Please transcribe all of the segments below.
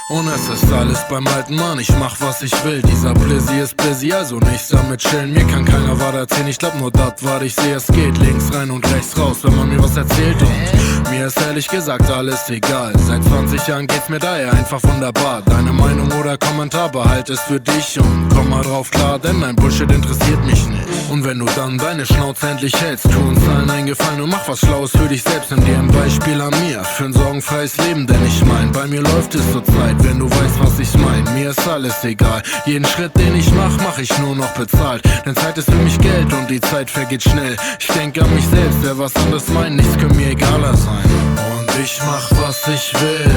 Und es ist alles beim alten Mann, ich mach was ich will. Dieser Blizzy ist busy, also nichts damit chillen. Mir kann keiner was erzählen, ich glaub nur dat, was ich seh. Es geht links rein und rechts raus, wenn man mir was erzählt. Und mir ist ehrlich gesagt alles egal. Seit 20 Jahren geht's mir daher einfach wunderbar. Deine Meinung oder Kommentar behalt es für dich und komm mal drauf klar, denn dein Bullshit interessiert mich nicht. Und wenn du dann deine Schnauze endlich hältst, tu uns allen einen Gefallen und mach was Schlaues für dich selbst. Nimm dir ein Beispiel an mir für ein sorgenfreies Leben, denn ich mein, bei mir läuft es zur Zeit, wenn du weißt, was ich mein. Mir ist alles egal, jeden Schritt, den ich mach ich nur noch bezahlt. Denn Zeit ist für mich Geld und die Zeit vergeht schnell. Ich denk an mich selbst, wer was anderes meint, nichts kann mir egaler sein. Und ich mach was ich will,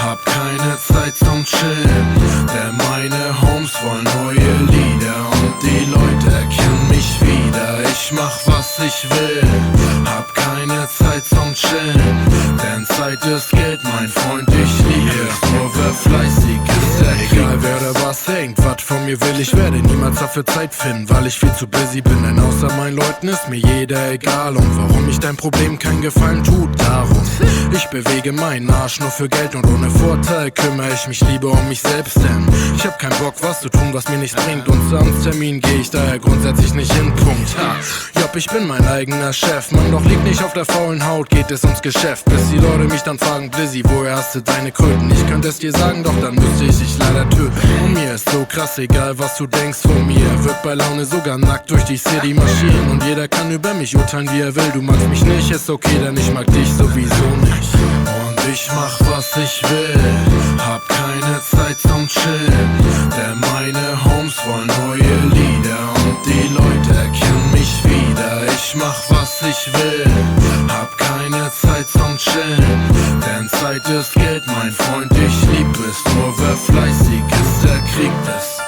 hab keine Zeit zum Chillen, denn meine Homes wollen neue Lieder und die Leute erkennen mich wieder. Ich mach was ich will, hab keine Zeit zum Chillen, denn Zeit ist Geld, mein Freund, ich liebe nur wer fleißig ist, der egal wer oder was denkt, was von mir will, ich werde niemals dafür Zeit finden, weil ich viel zu busy bin, denn außer meinen Leuten ist mir jeder egal. Und warum ich dein Problem keinen Gefallen tut, darum ich bewege meinen Arsch nur für Geld und ohne Vorteil kümmere ich mich lieber um mich selbst, denn ich hab keinen Bock was zu tun, was mir nichts bringt, und zu Amtstermin geh ich daher grundsätzlich nicht hin, Punkt. Jopp, ich bin mein eigener Chef, Mann, doch liegt nicht auf der faulen Haut, geht es ums Geschäft, bis die Leute mich dann fragen, Blizzy, woher hast du deine Kröten? Ich könnte es dir sagen, doch dann müsste ich dich leider töten. Und mir ist so krass egal, was du denkst von mir, wird bei Laune sogar nackt durch die City marschieren und jeder kann über mich urteilen, wie er will. Du magst mich nicht, ist okay, denn ich mag dich sowieso nicht. Und ich mach was ich will, hab keine Zeit zum Chillen, denn meine Homes wollen neue Lieder und die Leute erkennen mich wieder. Ich mach was ich will, hab keine Zeit zum Chillen, denn Zeit ist Geld, mein Freund, ich lieb es, nur wer fleißig ist, der kriegt es.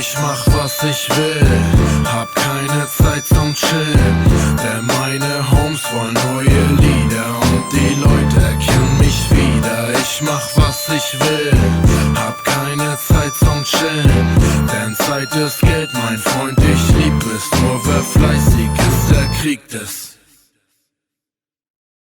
Ich mach was ich will, hab keine Zeit zum Chillen, denn meine Homes wollen neue Lieder und die Leute erkennen mich wieder. Ich mach was ich will, hab keine Zeit zum Chillen, denn Zeit ist Geld, mein Freund, ich lieb es, nur wer fleißig ist, der kriegt es.